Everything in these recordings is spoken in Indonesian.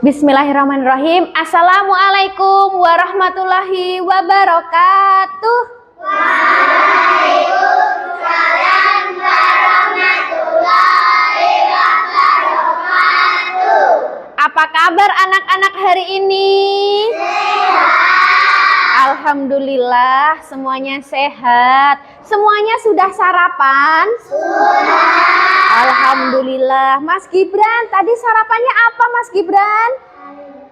Bismillahirrahmanirrahim. Assalamualaikum warahmatullahi wabarakatuh. Waalaikumsalam warahmatullahi wabarakatuh. Apa kabar anak-anak hari ini? Sehat. Alhamdulillah semuanya sehat. Semuanya sudah sarapan? Sudah. Alhamdulillah. Mas Gibran, tadi sarapannya apa Mas Gibran?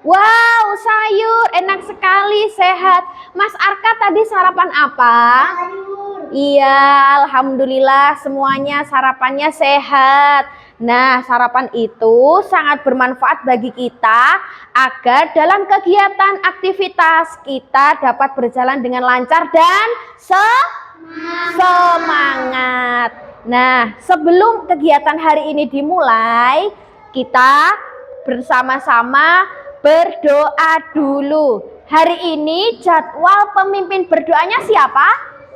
Wow, sayur, enak sekali, sehat. Mas Arka tadi sarapan apa? Sayur. Iya, alhamdulillah semuanya sarapannya sehat. Nah, sarapan itu sangat bermanfaat bagi kita agar dalam kegiatan aktivitas kita dapat berjalan dengan lancar dan semangat. Nah, sebelum kegiatan hari ini dimulai, kita bersama-sama berdoa dulu. Hari ini jadwal pemimpin berdoanya siapa?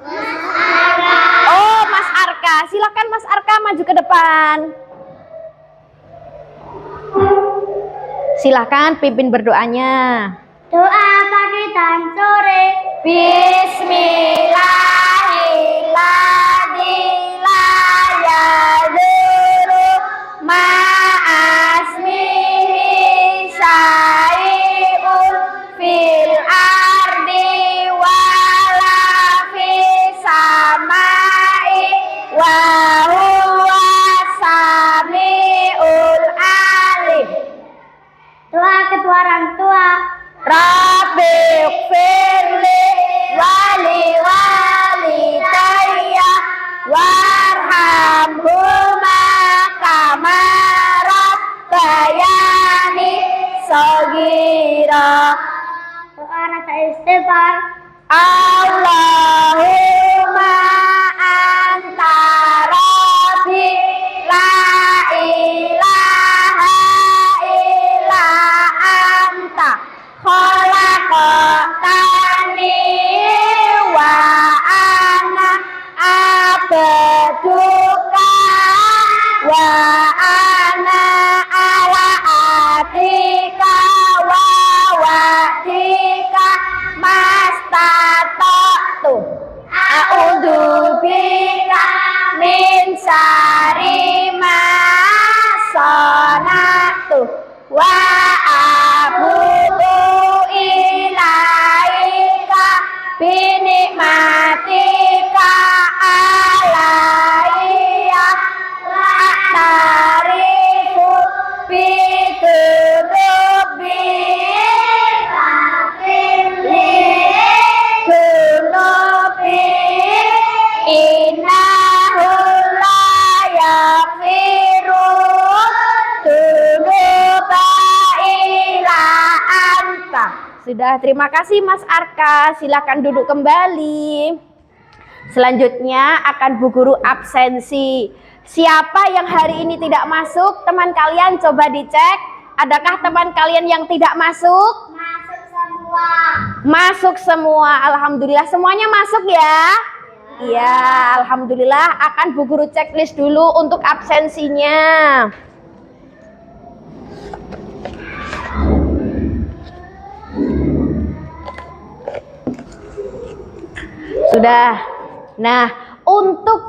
Mas Arka. Oh, Mas Arka. Silakan Mas Arka maju ke depan. Silakan pimpin berdoanya. Doa pagi dan sore. Doa kedua orang tua. Rabbighfirli wali walidayya warhamhuma kama rabbayani shaghira. Doa rasa istighfar. Allahumma anta rabbi la ilaha illa anta khalaqtani wa ana abduka wa ana ala ahdika wa wa'dika mastata'tu a'udzubika min syarri ma sana'tu wa a'udzu ilaika binikmatika alayya wa a'tarifu bidunubi dunubi innahu la yaghfiru dunuba illa anta. Sudah, terima kasih Mas Arka. Silakan duduk kembali. Selanjutnya akan Bu Guru absensi. Siapa yang hari ini tidak masuk? Teman kalian coba dicek. Adakah teman kalian yang tidak masuk? Masuk semua. Masuk semua. Alhamdulillah semuanya masuk ya. Iya, alhamdulillah. Akan Bu Guru checklist dulu untuk absensinya. Sudah. Nah, untuk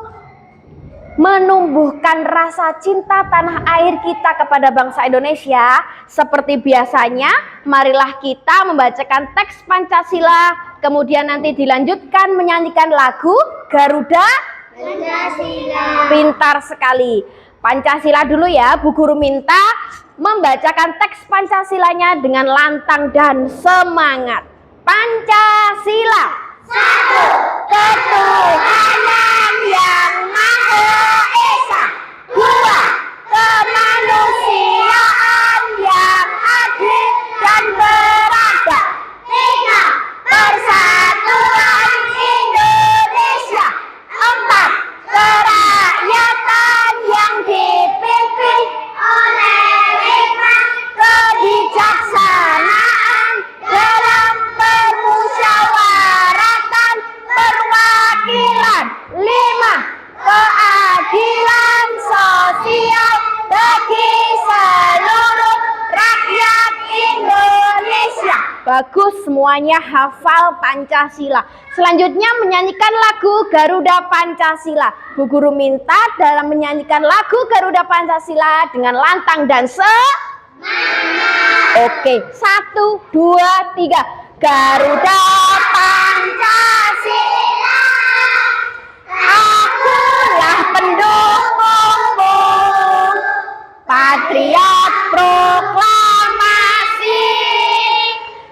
menumbuhkan rasa cinta tanah air kita kepada bangsa Indonesia, seperti biasanya, marilah kita membacakan teks Pancasila, kemudian nanti dilanjutkan menyanyikan lagu Garuda Pancasila. Pintar sekali. Pancasila dulu ya, Bu Guru minta membacakan teks Pancasilanya dengan lantang dan semangat. Pancasila. 1. Ketuhanan yang Maha Esa. 2. Kemanusiaan yang adil dan beradab. 3. Persatuan Indonesia. 4. Kerakyatan yang dipimpin oleh hikmat kebijaksanaan dalam permusyawaratan perwakilan. 5. Keadilan sosial bagi seluruh Bagus, semuanya hafal Pancasila. Selanjutnya menyanyikan lagu Garuda Pancasila. Bu Guru minta dalam menyanyikan lagu Garuda Pancasila dengan lantang dan Oke, 1, 2, 3. Garuda Pancasila, akulah pendukungmu, patriot proklamasi,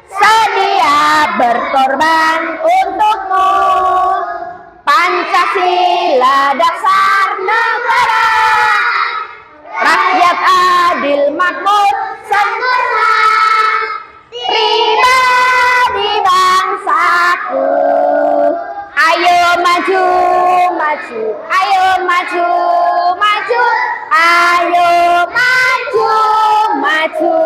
sedia berkorban untukmu. Pancasila dasar negara, rakyat adil makmur sempurna, pribadi bangsaku. Ayo maju, maju, ayo maju, maju, ayo maju, maju.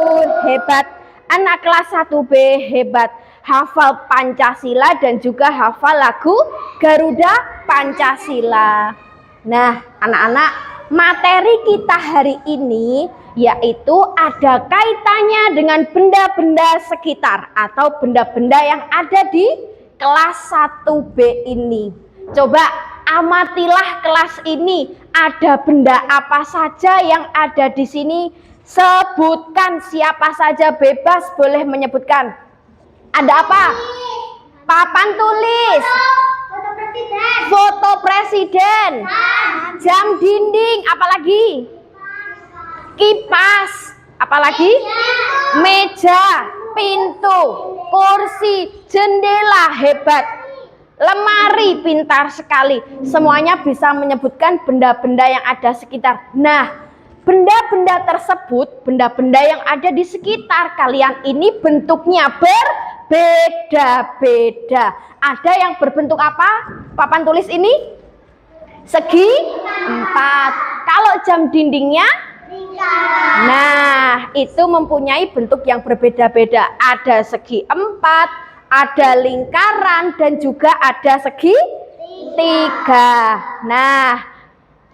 Hebat, anak kelas 1B hebat, hafal Pancasila dan juga hafal lagu Garuda Pancasila. Nah, anak-anak, materi kita hari ini yaitu ada kaitannya dengan benda-benda sekitar atau benda-benda yang ada di kelas 1B ini. Coba amatilah kelas ini, ada benda apa saja yang ada di sini? Sebutkan, siapa saja bebas boleh menyebutkan. Ada apa? Papan tulis, Foto presiden. foto presiden, jam dinding, apalagi? Kipas, apalagi? Meja, pintu, kursi, jendela, hebat. Lemari, pintar sekali. Semuanya bisa menyebutkan benda-benda yang ada sekitar. Nah, benda-benda tersebut, benda-benda yang ada di sekitar kalian ini bentuknya berbeda-beda. Ada yang berbentuk apa? Papan tulis ini? Segi 4. Kalau jam dindingnya? Nah, itu mempunyai bentuk yang berbeda-beda. Ada segi 4, ada lingkaran, dan juga ada segi 3. Nah,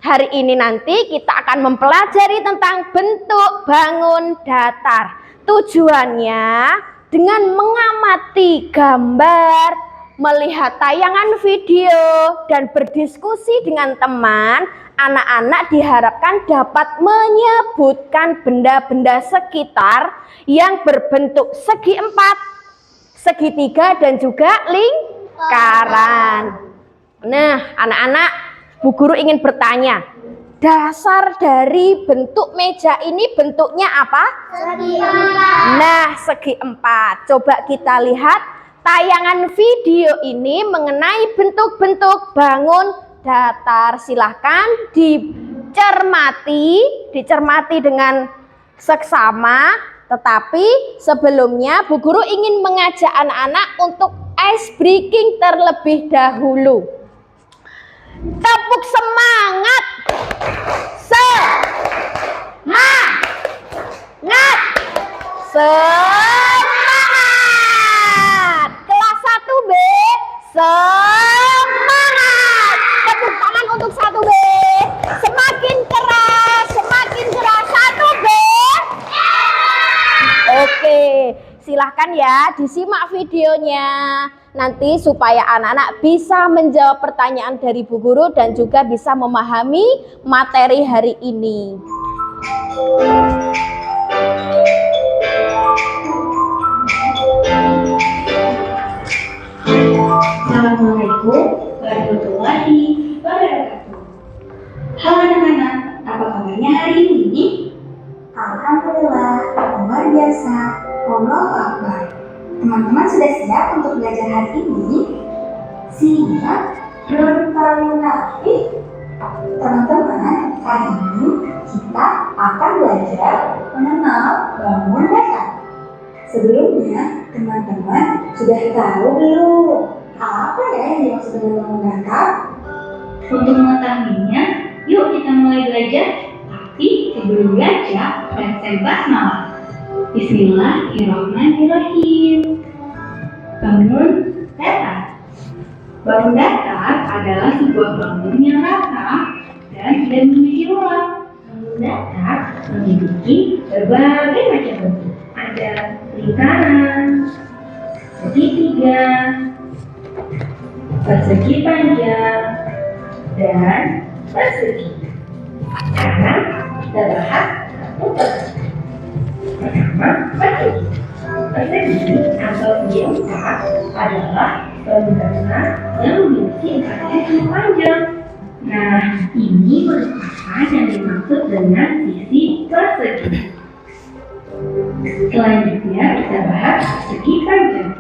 hari ini nanti kita akan mempelajari tentang bentuk bangun datar. Tujuannya dengan mengamati gambar, melihat tayangan video, dan berdiskusi dengan teman, anak-anak diharapkan dapat menyebutkan benda-benda sekitar yang berbentuk segi 4, segi 3, dan juga lingkaran. Nah, anak-anak, Bu Guru ingin bertanya, dasar dari bentuk meja ini bentuknya apa? Segi 4. Nah, segi 4. Coba kita lihat tayangan video ini mengenai bentuk-bentuk bangun datar. Silahkan dicermati dengan seksama. Tetapi sebelumnya Bu Guru ingin mengajak anak-anak untuk ice breaking terlebih dahulu. Tepuk semangat. Semangat. Kelas 1B, semangat. Tepuk tangan untuk 1B. Semakin keras, semakin keras. 1B. Oke, silahkan ya disimak videonya. Nanti supaya anak-anak bisa menjawab pertanyaan dari Bu Guru dan juga bisa memahami materi hari ini. Assalamualaikum warahmatullahi wabarakatuh. Halo anak-anak, apa kabarnya hari ini? Alhamdulillah, luar biasa. Allahu Akbar. Teman-teman sudah siap untuk belajar hari ini? Siap? Belum paling rapi? Teman-teman, hari ini kita akan belajar mengenal bangun datar. Sebelumnya, teman-teman sudah tahu belum apa ya yang dimaksud dengan bangun datar? Untuk mengetahuinya, yuk kita mulai belajar. Tapi sebelum belajar, baca basmalah. Bismillahirrahmanirrahim. Bangun datar. Bangun datar adalah sebuah bangun yang rata dan tidak memiliki ruang. Bangun datar memiliki berbagai macam bentuk. Ada lingkaran, segitiga, persegi panjang, dan persegi. Sekarang kita bahas satu persegi. Pertama, persegi. Persegi atau segi empat adalah bangunan yang memiliki empat sisi panjang. Nah, ini merupakan yang dimaksud dengan sisi persegi. Selanjutnya kita bahas persegi panjang.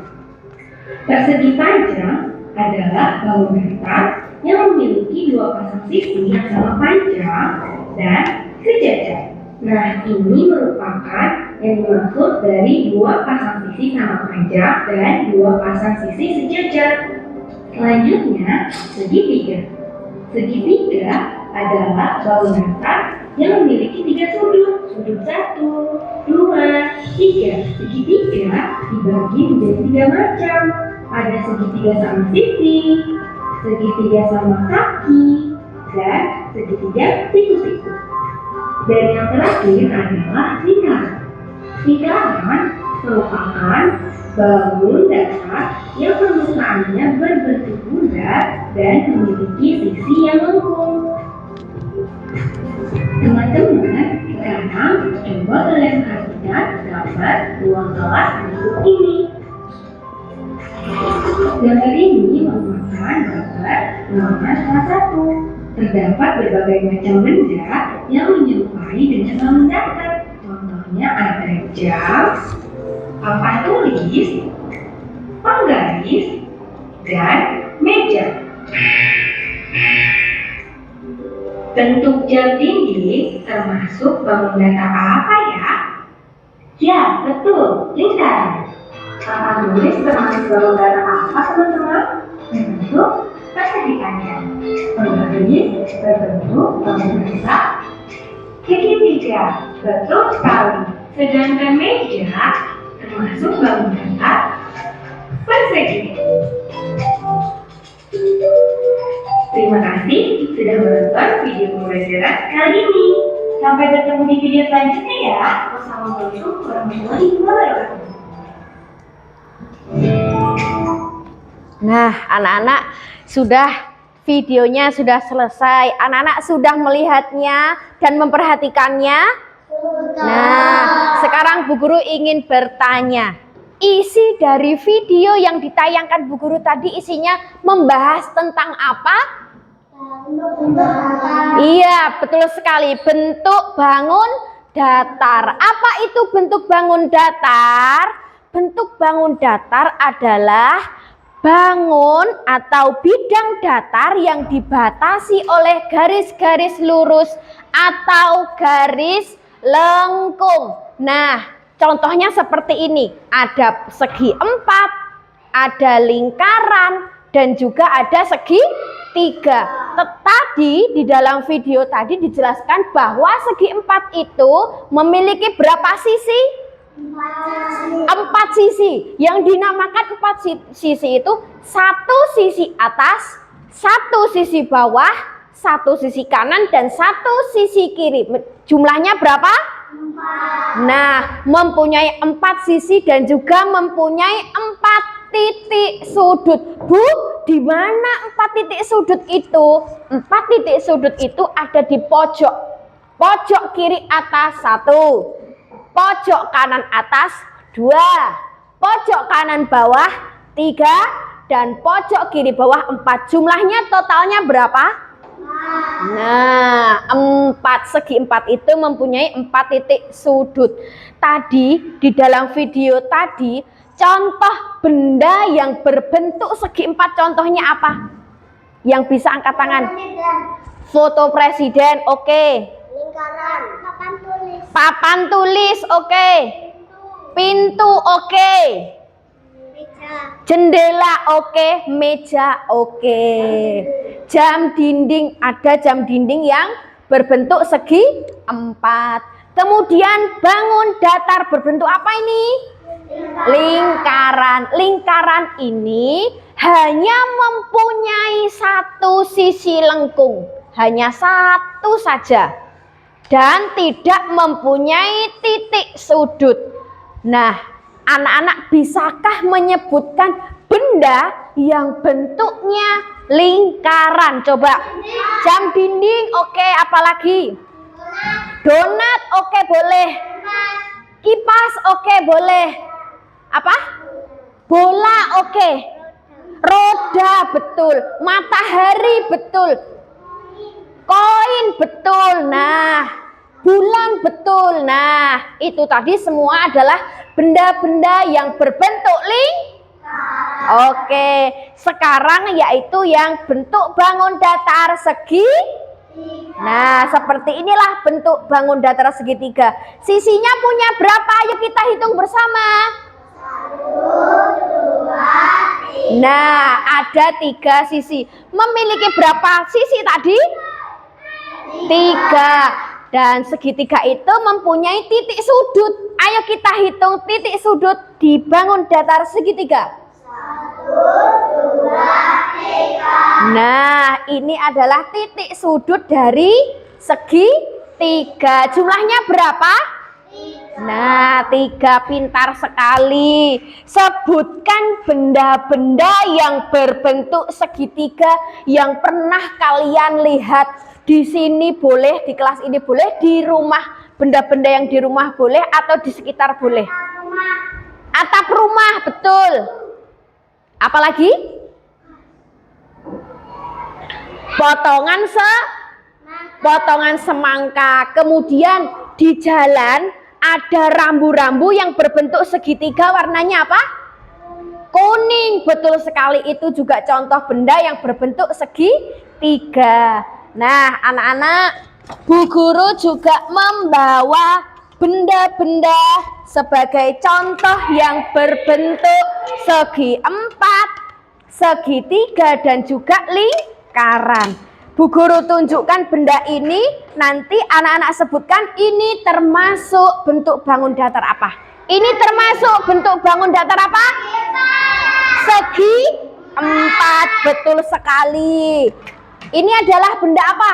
Persegi panjang adalah bangunan yang memiliki dua pasang sisi yang sama panjang dan sejajar. Nah, ini merupakan yang dimaksud dari dua pasang sisi sama panjang dan dua pasang sisi sejajar. Selanjutnya, segitiga. Segitiga adalah bangunan yang memiliki tiga sudut. Sudut 1, 2, 3. Segitiga dibagi menjadi tiga macam. Ada segitiga sama sisi, segitiga sama kaki, dan segitiga siku-siku. Dan yang terakhir adalah lingkaran. Lingkaran merupakan bangun dasar yang permukaannya berbentuk bulat dan memiliki sisi yang lengkung. Teman-teman, sekarang coba kalian perhatikan gambar ruang kelas berikut ini. Gambar ini merupakan gambar ruangan kelas 1. Terdapat berbagai macam benda yang menyerupai dengan bangun datar. Contohnya ada jam, papan tulis, penggaris, dan meja. Bentuk jam dinding termasuk bangun datar apa ya? Ya, betul, lingkaran. Papan tulis termasuk bangun datar apa teman-teman? Berbentuk persegi panjang. Penggaris berbentuk bangun datar segitiga, betul sekali. Sedangkan meja termasuk bangun datar persegi. Terima kasih sudah menonton video pembelajaran kali ini. Sampai bertemu di video selanjutnya ya. Wassalamualaikum warahmatullahi wabarakatuh. Nah, anak-anak, videonya sudah selesai. Anak-anak sudah melihatnya dan memperhatikannya. Nah, sekarang Bu Guru ingin bertanya. Isi dari video yang ditayangkan Bu Guru tadi isinya membahas tentang apa? Iya, betul sekali. Bentuk bangun datar. Apa itu bentuk bangun datar? Bentuk bangun datar adalah bangun atau bidang datar yang dibatasi oleh garis-garis lurus atau garis lengkung. Nah, contohnya seperti ini. Ada segi empat, ada lingkaran, dan juga ada segitiga. Tadi di dalam video tadi dijelaskan bahwa segi empat itu memiliki berapa sisi? 4 sisi. Yang dinamakan 4 sisi itu satu sisi atas, satu sisi bawah, satu sisi kanan, dan satu sisi kiri. Jumlahnya berapa? 4. Nah, mempunyai 4 sisi dan juga mempunyai 4 titik sudut. Bu, di mana 4 titik sudut itu? 4 titik sudut itu ada di pojok. Pojok kiri atas 1, pojok kanan atas 2, pojok kanan bawah 3, dan pojok kiri bawah 4. Jumlahnya totalnya berapa? Nah, 4 segi 4 itu mempunyai 4 titik sudut. Tadi di dalam video tadi contoh benda yang berbentuk segi 4 contohnya apa? Yang bisa angkat tangan? Foto presiden, oke. Lingkaran, papan tulis, Papan tulis, oke. Pintu, oke. meja, Jendela, oke. Meja, oke. Jam dinding, ada jam dinding yang berbentuk segi 4. Kemudian bangun datar berbentuk apa ini? Lingkaran. Lingkaran ini hanya mempunyai satu sisi lengkung, hanya satu saja, dan tidak mempunyai titik sudut. Nah, Anak-anak bisakah menyebutkan benda yang bentuknya lingkaran? Coba. Jam dinding, oke, apalagi? Donat, oke, boleh. Kipas, oke, boleh. Apa? Bola, oke. Roda, betul. Matahari, betul. Koin, betul. Nah, bulan, betul. Nah, itu tadi semua adalah benda-benda yang berbentuk Oke, sekarang yaitu yang bentuk bangun datar segi. Nah, seperti inilah bentuk bangun datar segitiga. Sisinya punya berapa? Ayo kita hitung bersama. Nah, ada 3 sisi. Memiliki berapa sisi tadi? 3. Dan segitiga itu mempunyai titik sudut. Ayo kita hitung titik sudut di bangun datar segitiga. 1, 2, 3. Nah, ini adalah titik sudut dari segitiga. Jumlahnya berapa? 3. Nah, 3, pintar sekali. Sebutkan benda-benda yang berbentuk segitiga yang pernah kalian lihat. Di sini boleh, di kelas ini boleh, di rumah, benda-benda yang di rumah boleh, atau di sekitar boleh. Atap rumah, betul. Apalagi? Potongan semangka. Kemudian di jalan ada rambu-rambu yang berbentuk segitiga, warnanya apa? Kuning, betul sekali. Itu juga contoh benda yang berbentuk segitiga. Nah, anak-anak, Bu Guru juga membawa benda-benda sebagai contoh yang berbentuk segi 4, segitiga, dan juga lingkaran. Bu Guru tunjukkan benda ini, nanti anak-anak sebutkan ini termasuk bentuk bangun datar apa? Ini termasuk bentuk bangun datar apa? Segi 4, betul sekali. Ini adalah benda apa?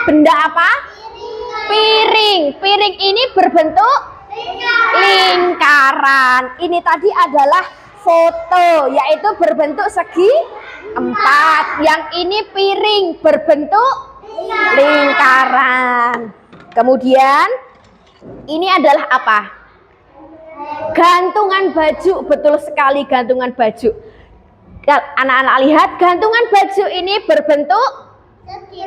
Benda apa? Piring. Piring ini berbentuk lingkaran. Ini tadi adalah foto, yaitu berbentuk segi 4. Yang ini piring berbentuk lingkaran. Kemudian ini adalah apa? Gantungan baju, betul sekali, gantungan baju. Anak-anak lihat, gantungan baju ini berbentuk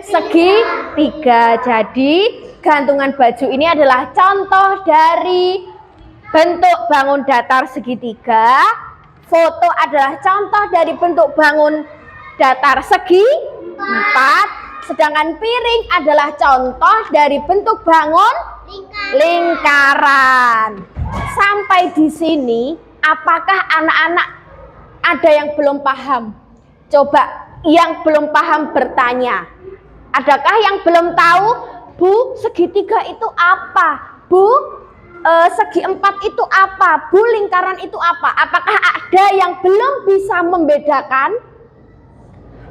segitiga. Jadi gantungan baju ini adalah contoh dari bentuk bangun datar segitiga. Foto adalah contoh dari bentuk bangun datar segi 4. Sedangkan piring adalah contoh dari bentuk bangun lingkaran. Sampai di sini, apakah anak-anak ada yang belum paham? Coba yang belum paham bertanya. Adakah yang belum tahu, Bu, segitiga itu apa? Bu, segi 4 itu apa? Bu, lingkaran itu apa? Apakah ada yang belum bisa membedakan?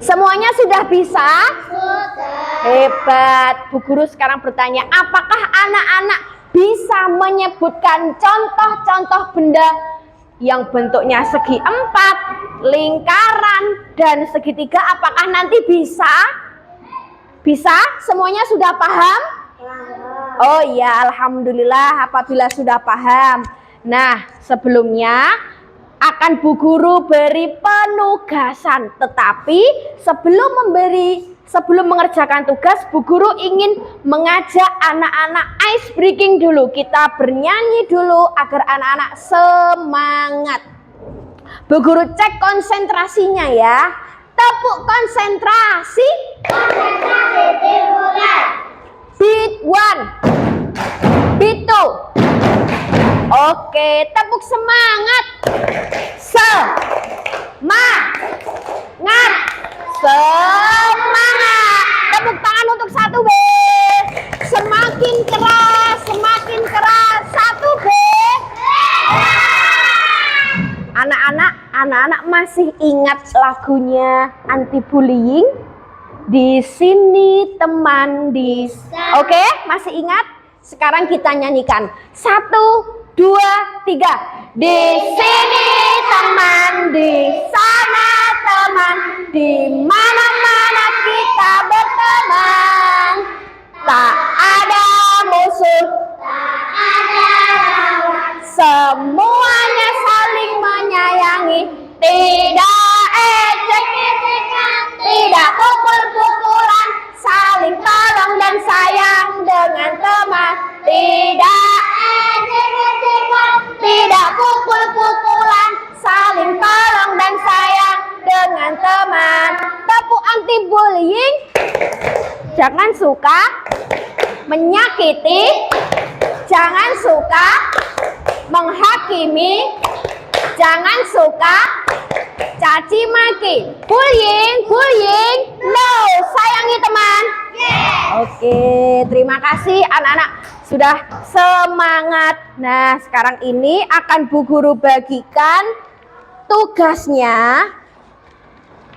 Semuanya sudah bisa? Sudah. Hebat. Bu Guru sekarang bertanya, apakah anak-anak bisa menyebutkan contoh-contoh benda yang bentuknya segi 4, lingkaran, dan segitiga? Apakah nanti bisa? Bisa? Semuanya sudah paham? Oh iya, alhamdulillah apabila sudah paham. Nah, sebelumnya akan Bu Guru beri penugasan. Tetapi sebelum mengerjakan tugas, Bu Guru ingin mengajak anak-anak ice breaking dulu. Kita bernyanyi dulu agar anak-anak semangat. Bu Guru cek konsentrasinya ya. Tepuk konsentrasi. Konsentrasi dimulai. Beat 1, beat 2. Oke, tepuk semangat. Semangat. Semangat. Tepuk tangan untuk 1B. Semakin keras, semakin keras. 1B. Anak-anak masih ingat lagunya anti bullying? Di sini teman di. Oke, masih ingat? Sekarang kita nyanyikan. 1, 2, 3. tiga. Di sini teman, di sana teman, di mana-mana kita berteman. Tak ada musuh, semuanya saling menyayangi. Tidak ejek-ejekan, tidak pukul-pukulan, saling tolong dan sayang dengan teman. Tidak ejek-ejekan, tidak pukul-pukulan, saling tolong dan sayang dengan teman. Tepuk anti bullying. Jangan suka menyakiti, jangan suka menghakimi, jangan suka caci maki. Bullying, no. Sayangi teman. Oke, terima kasih anak-anak sudah semangat. Nah, sekarang ini akan Bu Guru bagikan tugasnya.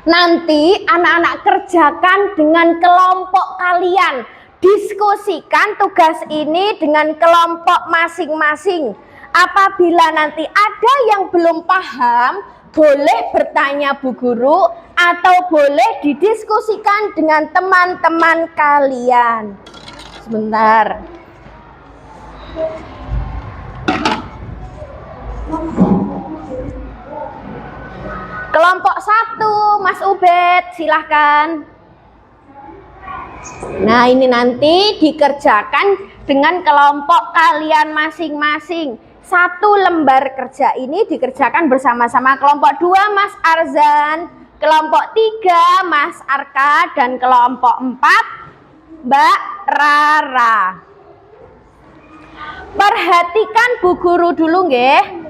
Nanti anak-anak kerjakan dengan kelompok kalian. Diskusikan tugas ini dengan kelompok masing-masing. Apabila nanti ada yang belum paham, boleh bertanya Bu Guru atau boleh didiskusikan dengan teman-teman kalian. Sebentar. Kelompok 1, Mas Ubed, silahkan. Nah, ini nanti dikerjakan dengan kelompok kalian masing-masing. 1 lembar kerja ini dikerjakan bersama-sama. Kelompok 2, Mas Arzan. Kelompok 3, Mas Arka. Dan kelompok 4, Mbak Rara. Perhatikan Bu Guru dulu, nggih.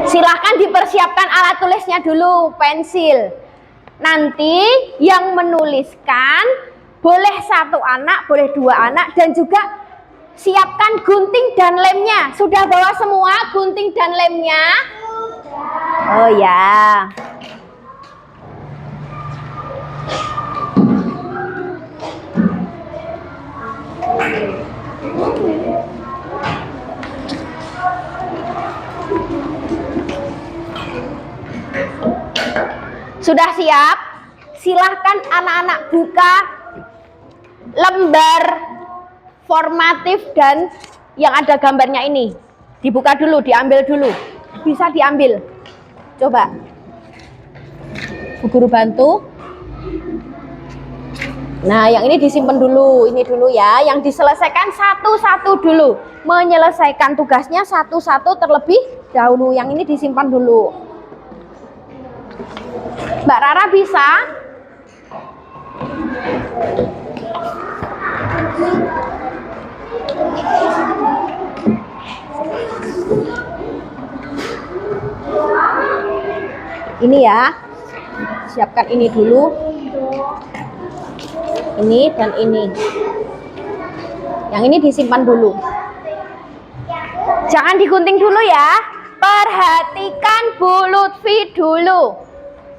Silahkan dipersiapkan alat tulisnya dulu, pensil. Nanti yang menuliskan boleh 1 anak, boleh 2 anak, dan juga siapkan gunting dan lemnya. Sudah bawa semua gunting dan lemnya? Oh ya. Sudah siap? Silahkan anak-anak buka lembar formatif dan yang ada gambarnya ini. Dibuka dulu, diambil dulu. Bisa diambil. Coba. Bu Guru bantu. Nah, yang ini disimpan dulu. Ini dulu ya. Yang diselesaikan satu-satu dulu. Menyelesaikan tugasnya satu-satu terlebih dahulu. Yang ini disimpan dulu. Mbak Rara bisa? Ini ya. Siapkan ini dulu. Ini dan ini. Yang ini disimpan dulu. Jangan digunting dulu ya. Perhatikan Bu Lutfi dulu.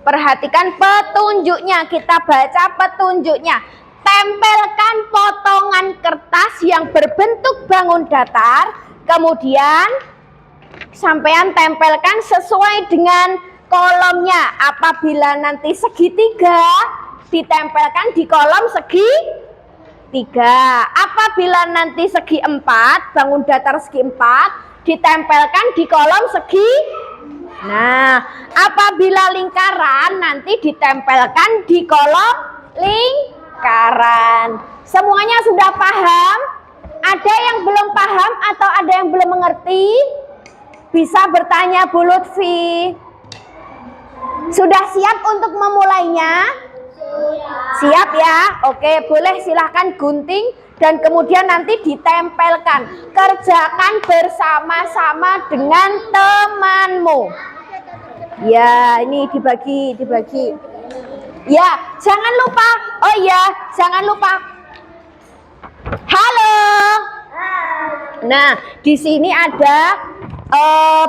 Perhatikan petunjuknya, kita baca petunjuknya. Tempelkan potongan kertas yang berbentuk bangun datar. Kemudian sampean tempelkan sesuai dengan kolomnya. Apabila nanti segitiga, ditempelkan di kolom segitiga. Apabila nanti segi 4, bangun datar segi 4, ditempelkan di kolom segi. Nah, apabila lingkaran nanti ditempelkan di kolom lingkaran. Semuanya sudah paham? Ada yang belum paham atau ada yang belum mengerti? Bisa bertanya Bu Lutfi. Sudah siap untuk memulainya? Siap ya? Oke, boleh silahkan gunting dan kemudian nanti ditempelkan. Kerjakan bersama-sama dengan temanmu. Ya, ini dibagi. Ya, jangan lupa. Oh ya, jangan lupa. Halo. Nah, di sini ada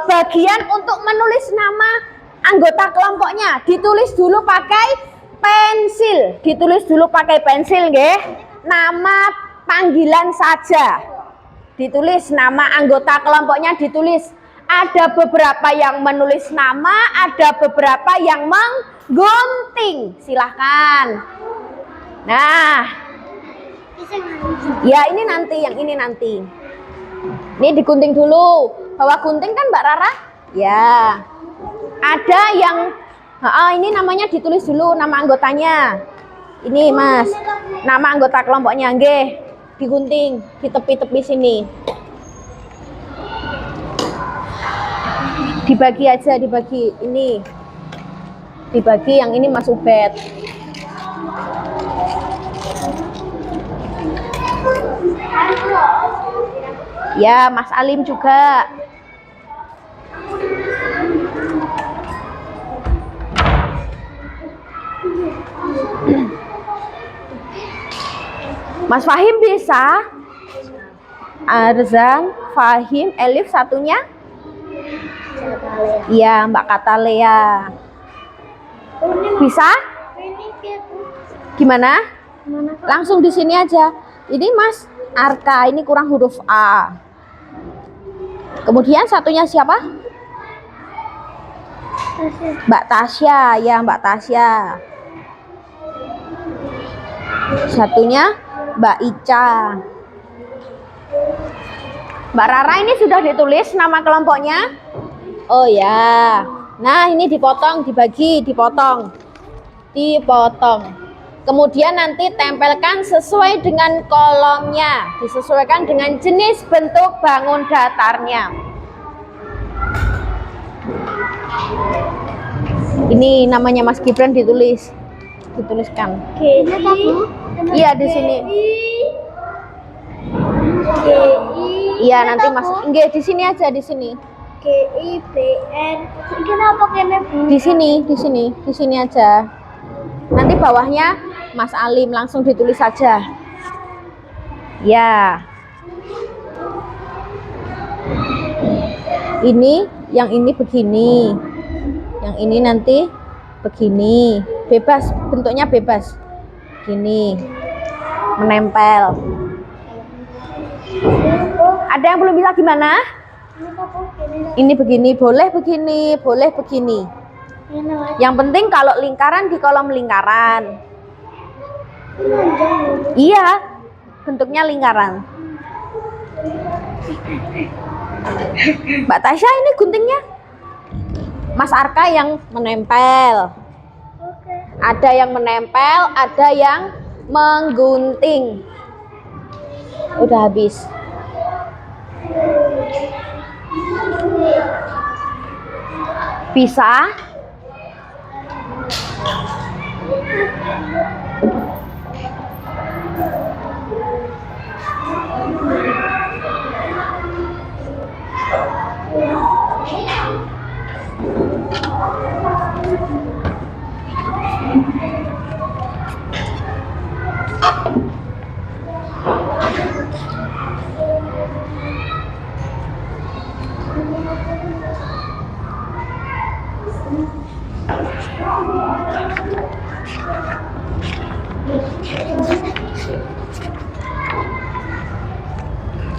bagian untuk menulis nama anggota kelompoknya. Ditulis dulu pakai pensil. Nggih. Nama panggilan saja. Ditulis nama anggota kelompoknya ditulis. Ada beberapa yang menulis nama, ada beberapa yang menggunting. Silahkan. Nah, ya ini nanti, yang ini nanti. Ini digunting dulu. Bawa gunting kan Mbak Rara? Ya. Ada yang, ini namanya ditulis dulu nama anggotanya. Ini Mas, nama anggota kelompoknya, nggih. Digunting di tepi-tepi sini. Dibagi aja, dibagi ini. Dibagi yang ini Mas Ubed. Ya, Mas Alim juga. Mas Fahim bisa? Arzan, Fahim, Elif satunya? Iya, Mbak Katalea. Bisa? Gimana? Langsung di sini aja. Ini Mas Arka, ini kurang huruf A. Kemudian satunya siapa? Mbak Tasya, ya Mbak Tasya. Satunya Mbak Ica. Mbak Rara ini sudah ditulis nama kelompoknya? Oh ya. Nah, ini dipotong, dibagi, dipotong. Dipotong. Kemudian nanti tempelkan sesuai dengan kolomnya, disesuaikan dengan jenis bentuk bangun datarnya. Ini namanya Mas Gibran ditulis, dituliskan. Iya di sini. Iya nanti Mas, enggak di sini aja di sini. GIBN. Kenapa kene Bu? Di sini aja. Nanti bawahnya Mas Alim langsung ditulis saja. Ya. Ini, yang ini begini. Yang ini nanti begini. Bebas, bentuknya bebas. Gini. Menempel. Ada yang belum bisa gimana? Ini begini, boleh begini, boleh begini. Yang penting kalau lingkaran di kolom lingkaran. Iya, bentuknya lingkaran. Mbak Tasya ini guntingnya. Mas Arka yang menempel. Ada yang menempel, ada yang menggunting. Udah habis. Bisa?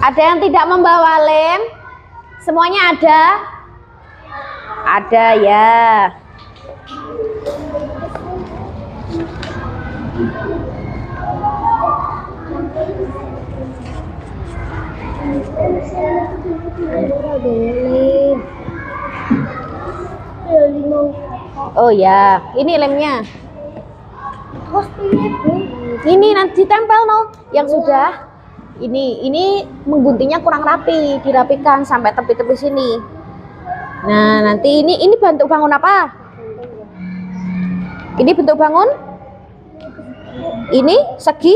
Ada yang tidak membawa lem? Semuanya ada? Ada ya. Oh ya, ini lemnya. Ini nanti tempel no, yang sudah. Ini mengguntingnya kurang rapi, dirapikan sampai tepi-tepi sini. Nah, nanti ini bentuk bangun apa? Ini bentuk bangun? Ini segi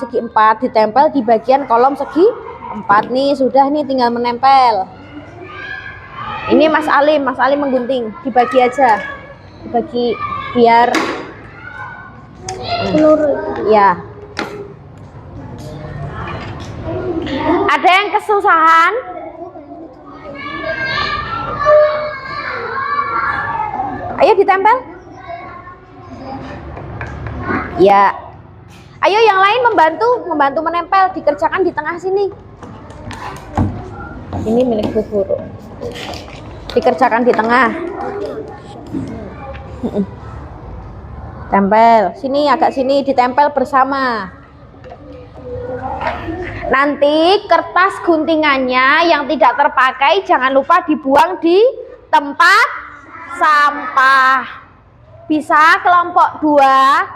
4 ditempel di bagian kolom segi 4 nih, sudah nih tinggal menempel. Ini Mas Alim menggunting, dibagi aja. Dibagi biar ya. Ada yang kesusahan? Ayo ditempel. Ya. Ayo yang lain membantu menempel, dikerjakan di tengah sini. Ini milik Bu Guru. Dikerjakan di tengah. Tempel, sini agak sini ditempel bersama. Nanti kertas guntingannya yang tidak terpakai jangan lupa dibuang di tempat sampah. Bisa kelompok 2?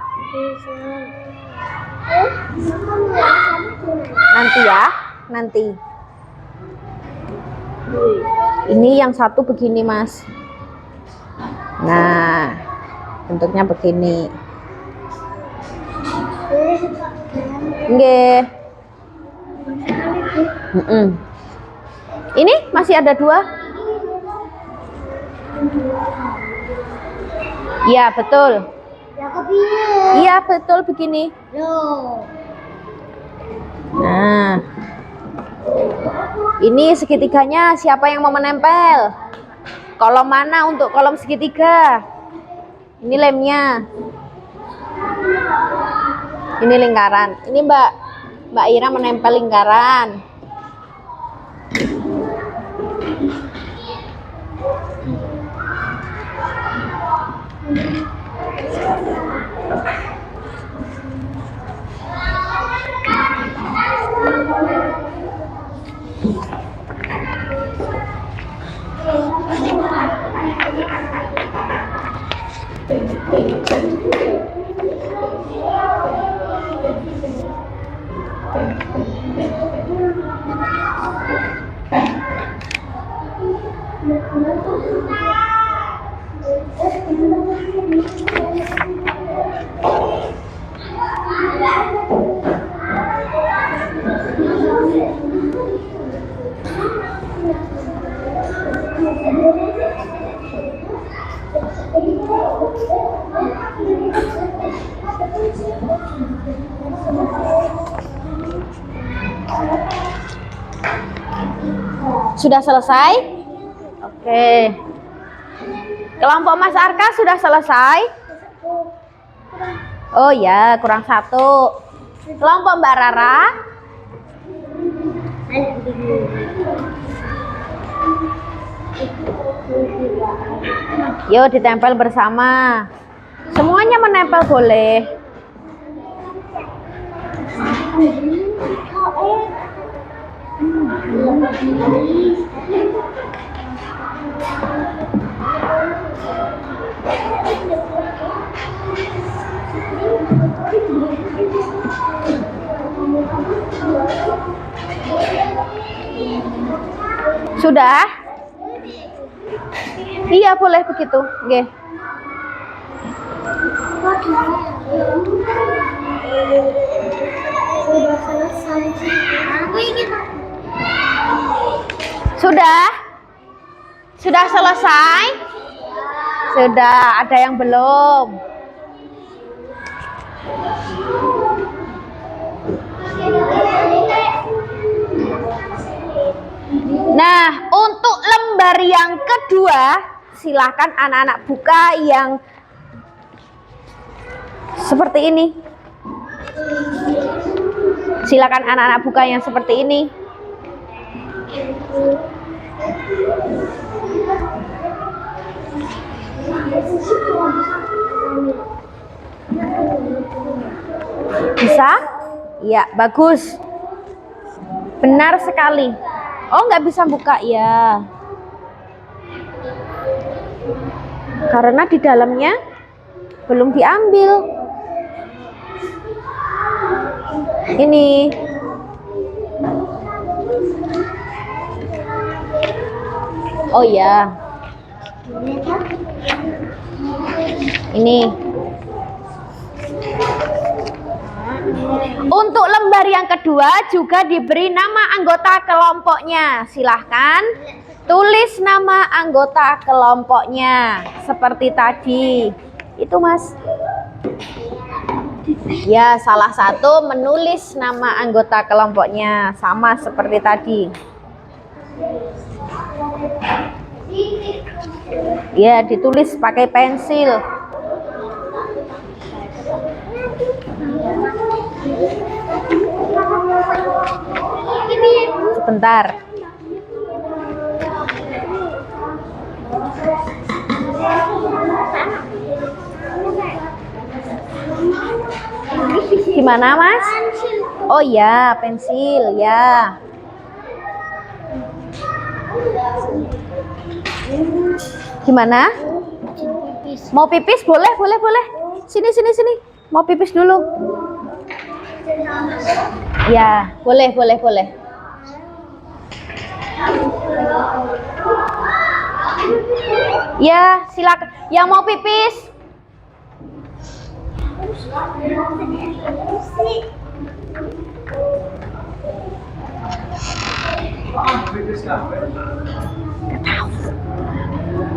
Nanti ya, nanti. Ini yang satu begini, Mas. Nah, bentuknya begini. Nggih. Ini masih ada 2. Iya, betul. Iya, betul begini. Nah, ini segitiganya siapa yang mau menempel? Kolom mana untuk kolom segitiga? Ini lemnya. Ini lingkaran. Ini Mbak Ira menempel lingkaran. Sudah selesai? Oke. Kelompok Mas Arka sudah selesai? Oh ya, kurang 1. Kelompok Mbak Rara? Yuk ditempel bersama. Semuanya menempel boleh. Sudah? Iya, boleh begitu. Oke. Sudah? Sudah selesai? Sudah, ada yang belum? Nah, untuk lembar yang kedua, silakan anak-anak buka yang seperti ini. Silakan anak-anak buka yang seperti ini. Bisa? Ya, bagus. Benar sekali. Oh, nggak bisa buka ya. Karena di dalamnya belum diambil. Ini. Oh ya. Ini. Untuk lembar yang kedua juga diberi nama anggota kelompoknya. Silahkan tulis nama anggota kelompoknya seperti tadi. Itu, Mas. Ya, salah satu menulis nama anggota kelompoknya sama seperti tadi. Ya, ditulis pakai pensil. Sebentar. Gimana, Mas? Oh ya, pensil ya. Gimana? Mau pipis? Boleh, boleh, boleh. Sini, sini, sini. Mau pipis dulu? Ya, boleh, boleh, boleh. Ya, silakan. Yang mau pipis?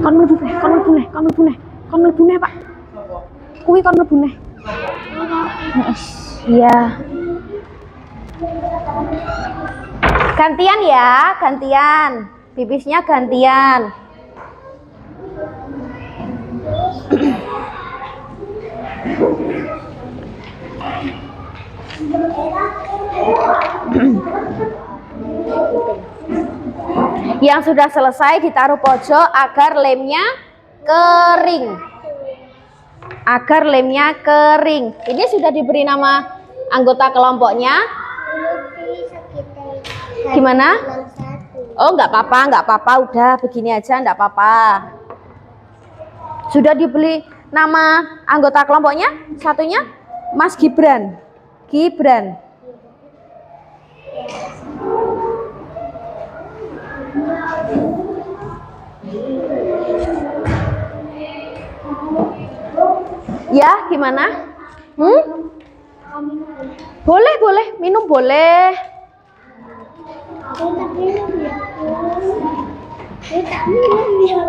Kon mlebu neh, kon mlebu neh, kon mlebu neh. Kon mlebu neh, Pak. Kuwi kon mlebu neh. Iya. Gantian ya, gantian. Pipisnya gantian. Yang sudah selesai ditaruh pojok agar lemnya kering. Agar lemnya kering. Ini sudah diberi nama anggota kelompoknya. Gimana? Oh, nggak apa-apa, nggak apa-apa. Udah begini aja, nggak apa-apa. Sudah dibeli nama anggota kelompoknya? Satunya Mas Gibran. Gibran. Ya, gimana? Boleh, boleh. Minum boleh.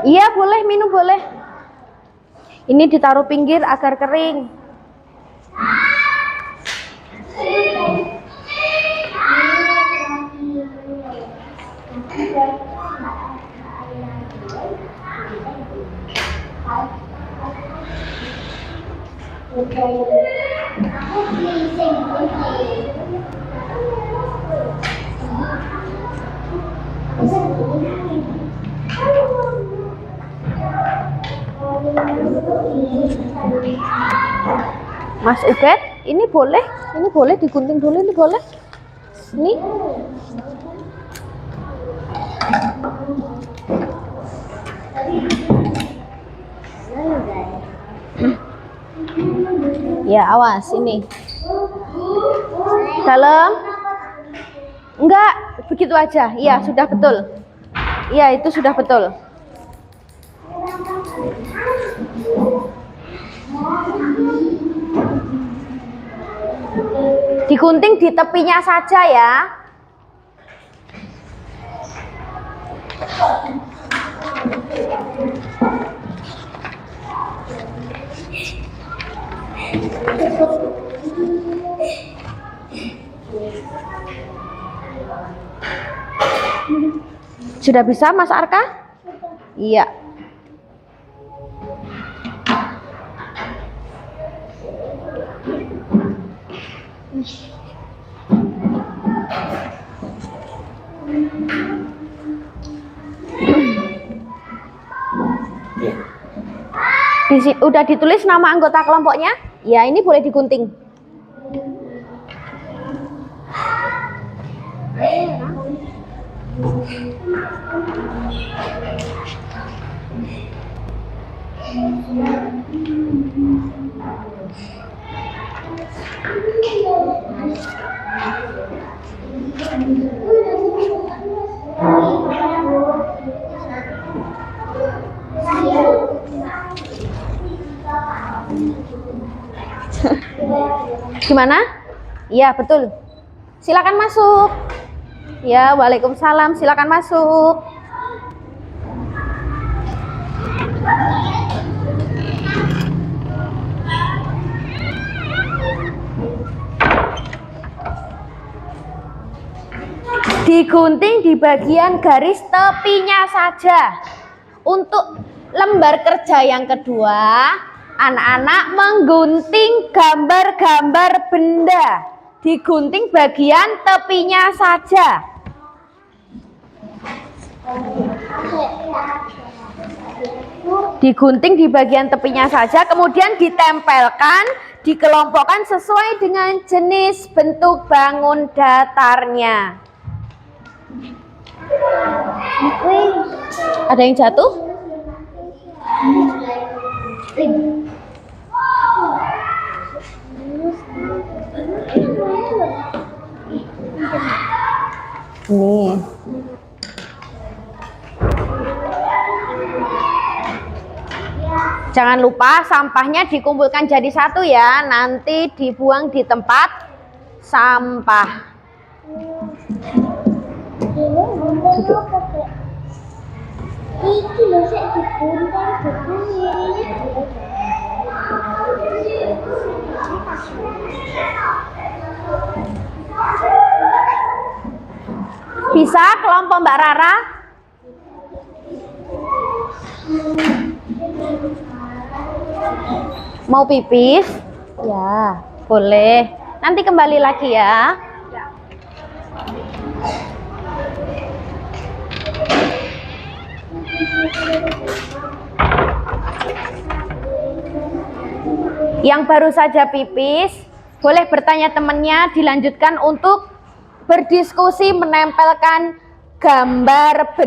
Iya, boleh. Minum boleh. Ini ditaruh pinggir agar kering. Mas Ubed, ini boleh digunting dulu, ini boleh. Ini. Ya, awas ini. Dalam. Enggak, begitu aja. Iya, sudah betul. Iya, itu sudah betul. Digunting di tepinya saja ya. Sudah bisa, Mas Arka? Iya. Udah ditulis nama anggota kelompoknya? Ya, ini boleh digunting. Gimana? Iya, betul. Silakan masuk. Ya, waalaikumsalam. Silakan masuk. Digunting di bagian garis tepinya saja. Untuk lembar kerja yang kedua, anak-anak menggunting gambar-gambar benda. Digunting bagian tepinya saja. Digunting di bagian tepinya saja, kemudian ditempelkan, dikelompokkan sesuai dengan jenis bentuk bangun datarnya. Ada yang jatuh? Nih. Jangan lupa sampahnya dikumpulkan jadi satu ya, nanti dibuang di tempat sampah. Iki lho sik digunting begini. Bisa kelompok Mbak Rara? Mau pipis? Ya, boleh. Nanti kembali lagi ya. Yang baru saja pipis, boleh bertanya temannya, dilanjutkan untuk berdiskusi menempelkan gambar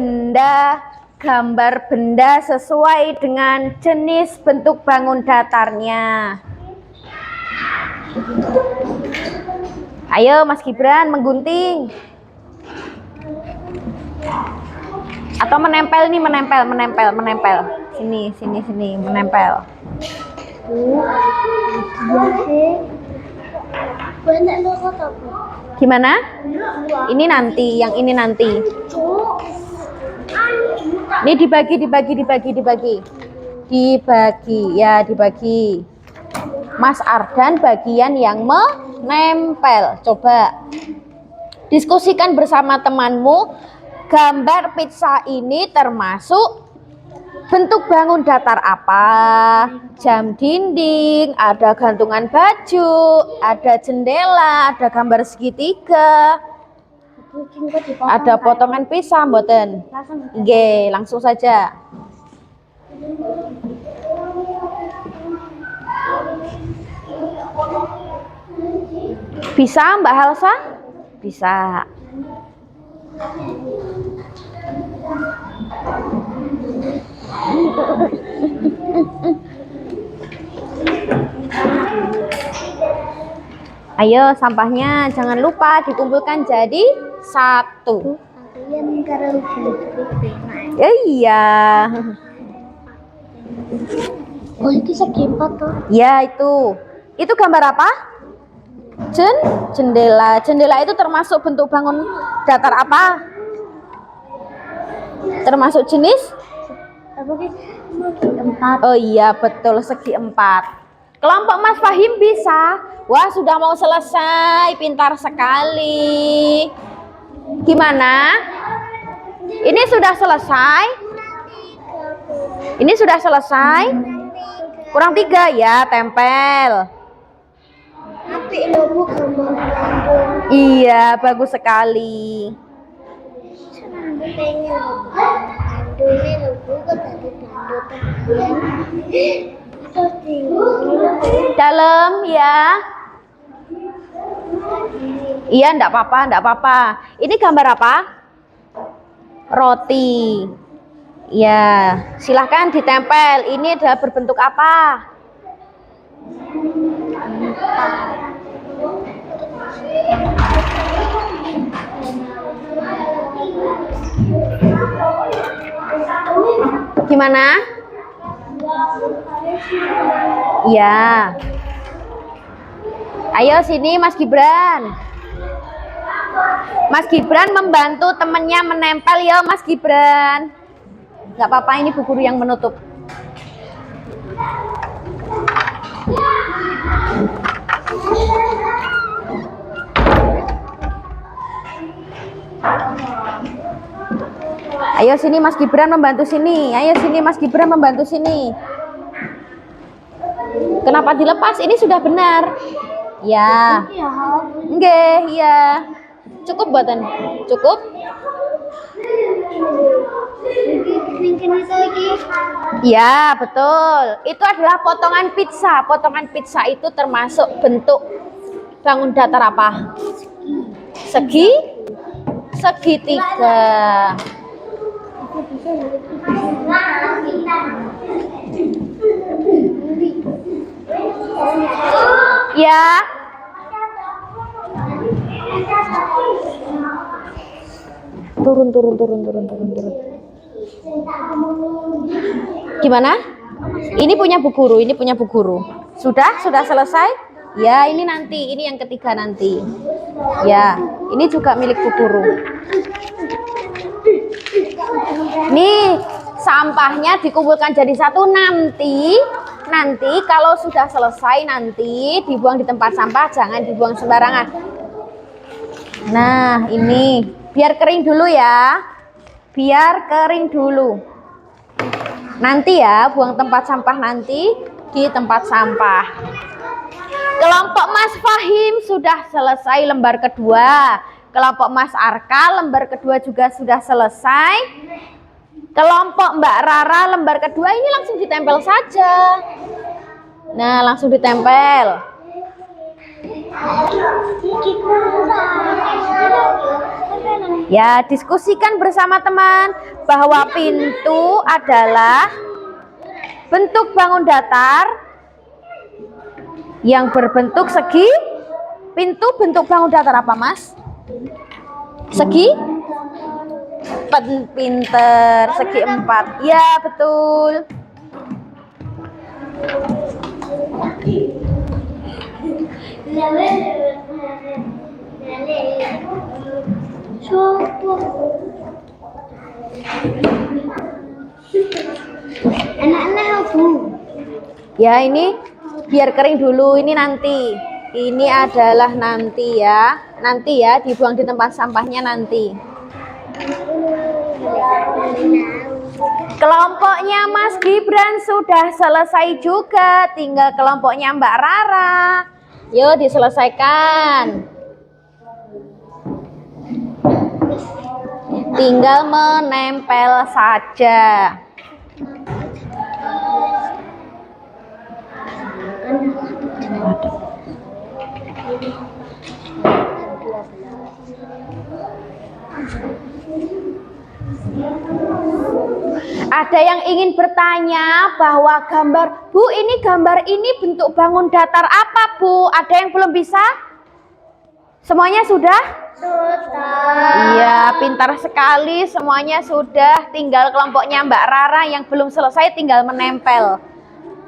benda sesuai dengan jenis bentuk bangun datarnya. Ayo Mas Gibran menggunting. Atau menempel nih, menempel. Sini, menempel. Iya sih. Banyak loh kok. Gimana? Ini nanti, yang ini nanti. Ini dibagi. Dibagi. Mas Ardan bagian yang menempel. Coba diskusikan bersama temanmu. Gambar pizza ini termasuk bentuk bangun datar apa? Jam dinding, ada gantungan baju, ada jendela, ada gambar segitiga, ada potongan pisang, mboten? Nggih, langsung saja. Bisa Mbak Halsa? Bisa. Ayo sampahnya jangan lupa dikumpulkan jadi satu. Iya. Oh itu segi 4 tuh. Ya itu. Itu gambar apa? Jendela. Jendela itu termasuk bentuk bangun datar apa? Termasuk jenis? Apa sih? Segi 4. Oh iya betul, segi 4. Kelompok Mas Fahim bisa. Wah sudah mau selesai, pintar sekali. Gimana? Ini sudah selesai? Ini sudah selesai? Kurang 3 ya, tempel. Apik lho Bu gambar kampung. Iya, bagus sekali. Pengen lho Bu. Bandune lho Bu kok tadi bandut. Dalam ya. Iya, enggak apa-apa. Ini gambar apa? Roti. Ya, silahkan ditempel. Ini adalah berbentuk apa? Gimana? Ya. Ayo sini Mas Gibran. Mas Gibran membantu temennya menempel ya Mas Gibran. Gak apa-apa, ini Bu Guru yang menutup. Ayo sini Mas Gibran membantu sini. Ayo sini Mas Gibran membantu sini. Kenapa dilepas? Ini sudah benar. Ya. Nggih, ya. Cukup buatan? Cukup? Mungkin itu lagi. Ya, betul. Itu adalah potongan pizza. Potongan pizza itu termasuk bentuk bangun datar apa? Segi? Segitiga. Ya. Turun. Gimana? Ini punya Bu Guru, ini punya Bu Guru. Sudah selesai? Ya, ini nanti, ini yang ketiga nanti. Ya, ini juga milik Bu Guru. Nih, sampahnya dikumpulkan jadi satu nanti kalau sudah selesai nanti dibuang di tempat sampah, jangan dibuang sembarangan. Nah, ini biar kering dulu ya. Biar kering dulu. Nanti ya, buang tempat sampah nanti di tempat sampah. Kelompok Mas Fahim sudah selesai lembar kedua. Kelompok Mas Arka lembar kedua juga sudah selesai. Kelompok Mbak Rara lembar kedua ini langsung ditempel saja. Nah, langsung ditempel. Ya, diskusikan bersama teman bahwa pintu adalah bentuk bangun datar yang berbentuk segi. Pintu bentuk bangun datar apa, Mas? Segi? Pinter, segi 4. Ya, betul. Anak-anak aku. Ya, ini biar kering dulu, ini nanti. Ini adalah nanti ya. Nanti ya, dibuang di tempat sampahnya nanti. Kelompoknya Mas Gibran sudah selesai juga, tinggal kelompoknya Mbak Rara. Yuk diselesaikan. Tinggal menempel saja. Ada yang ingin bertanya bahwa Bu, ini gambar ini bentuk bangun datar apa, Bu? Ada yang belum bisa? Semuanya sudah? Iya, pintar sekali, semuanya sudah. Tinggal kelompoknya Mbak Rara yang belum selesai, tinggal menempel.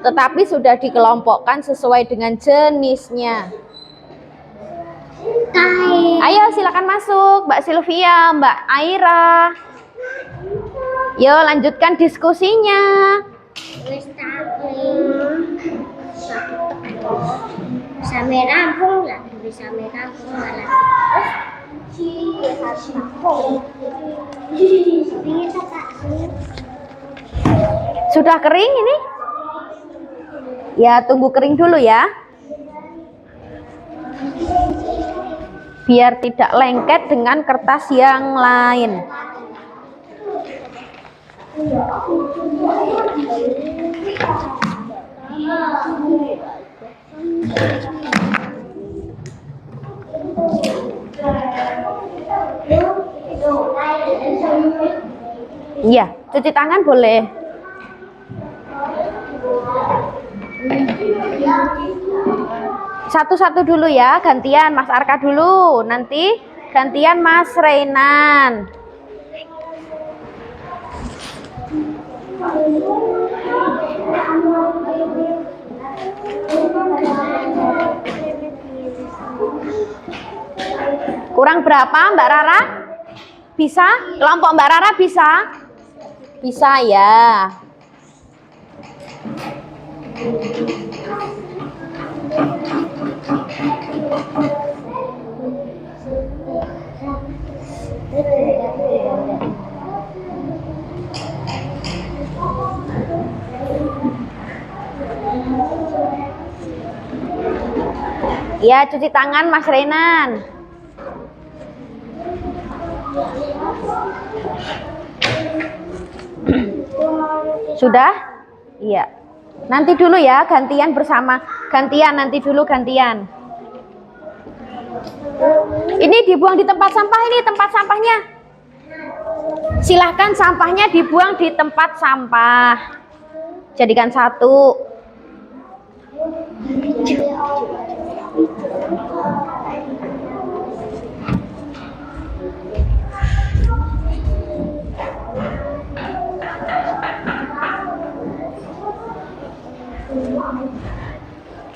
Tetapi sudah dikelompokkan sesuai dengan jenisnya. Ayo silakan masuk, Mbak Sylvia, Mbak Aira. Yo, lanjutkan diskusinya. Sampai rampung lah, sampai rampung malah. Sudah kering ini? Ya, tunggu kering dulu ya. Biar tidak lengket dengan kertas yang lain. Iya, cuci tangan boleh. Satu-satu dulu ya, gantian Mas Arka dulu, nanti gantian Mas Reinan. Kurang berapa Mbak Rara? Bisa? Kelompok Mbak Rara bisa? Bisa ya. Ya, cuci tangan Mas Renan. Sudah? Iya. Nanti dulu ya, gantian bersama. Gantian, nanti dulu gantian. Ini dibuang di tempat sampah, ini tempat sampahnya. Silahkan sampahnya dibuang di tempat sampah. Jadikan satu.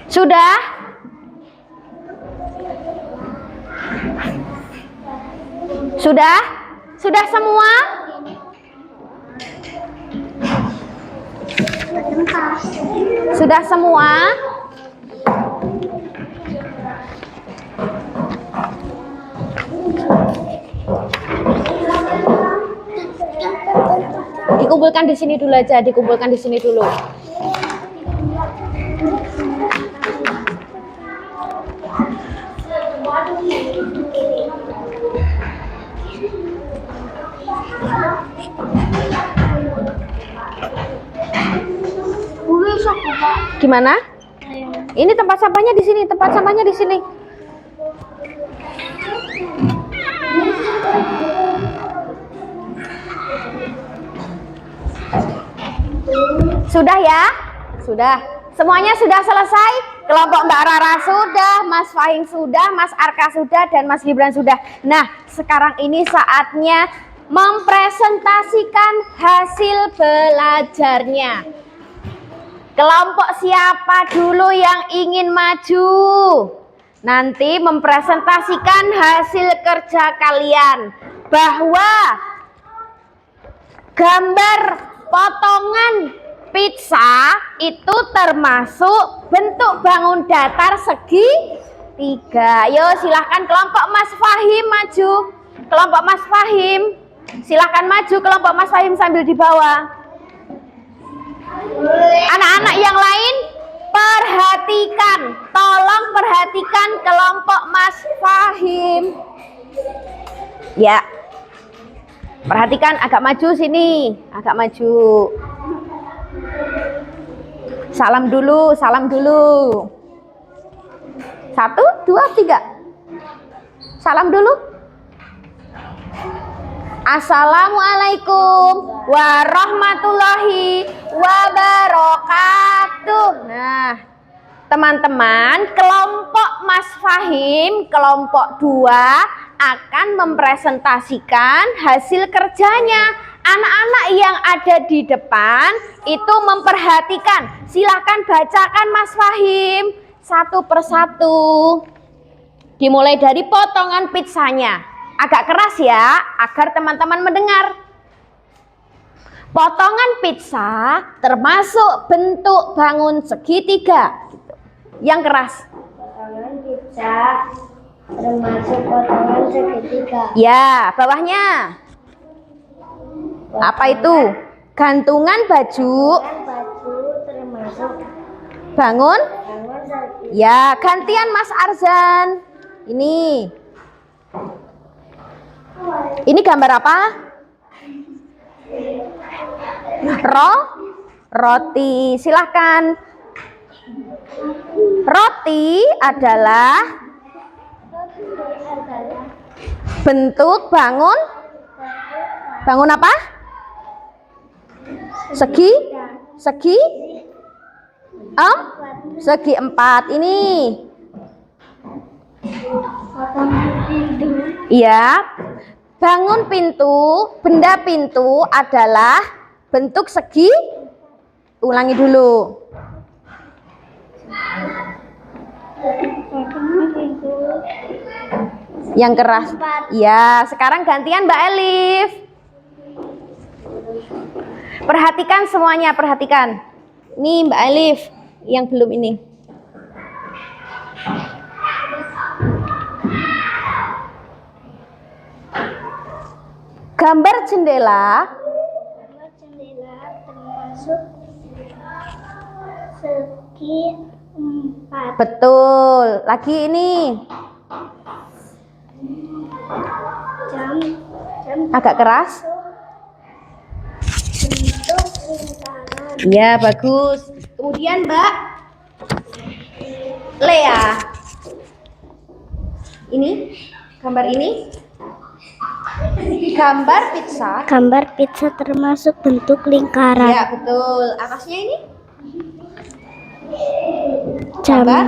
Sudah? Sudah? Sudah semua? Sudah semua? Dikumpulkan di sini dulu aja, dikumpulkan di sini dulu. Gimana? Ini tempat sampahnya di sini, tempat sampahnya di sini. Sudah ya? Sudah. Semuanya sudah selesai? Kelompok Mbak Rara sudah, Mas Fahim sudah, Mas Arka sudah, dan Mas Gibran sudah. Nah, sekarang ini saatnya mempresentasikan hasil belajarnya. Kelompok siapa dulu yang ingin maju? Nanti mempresentasikan hasil kerja kalian. Bahwa gambar potongan pizza itu termasuk bentuk bangun datar segitiga. Yo, silahkan kelompok Mas Fahim maju. Kelompok Mas Fahim, silahkan maju kelompok Mas Fahim sambil dibawa. Anak-anak yang lain perhatikan, tolong perhatikan kelompok Mas Fahim. Ya, perhatikan, agak maju sini, agak maju. Salam dulu, salam dulu. 1, 2, 3. Salam dulu. Assalamualaikum warahmatullahi wabarakatuh. Nah, teman-teman, kelompok Mas Fahim, kelompok 2 akan mempresentasikan hasil kerjanya. Anak-anak yang ada di depan itu memperhatikan. Silakan bacakan Mas Fahim satu persatu. Dimulai dari potongan pizzanya. Agak keras ya, agar teman-teman mendengar. Potongan pizza termasuk bentuk bangun segitiga. Gitu. Yang keras. Potongan pizza termasuk potongan segitiga. Ya, bawahnya. Apa itu? Gantungan baju. Baju termasuk Bangun. bangun segitiga. Ya, gantian Mas Arzan. Ini. Ini gambar apa? Roti. Silahkan. Roti adalah bentuk bangun. Bangun apa? Segi? Segi 4. Ini. Iya. Bangun pintu, benda pintu adalah bentuk segi. Ulangi dulu. Yang keras. Ya, sekarang gantian Mbak Elif. Perhatikan semuanya, perhatikan. Nih Mbak Elif yang belum ini. Gambar jendela. Gambar jendela termasuk segi 4. Betul. Lagi ini. Jam Agak keras. Bentuk lingkaran. Iya, bagus. Kemudian Mbak Lea. Ini gambar ini. Gambar pizza. Gambar pizza termasuk bentuk lingkaran. Ya, betul. Atasnya ini Jam. gambar.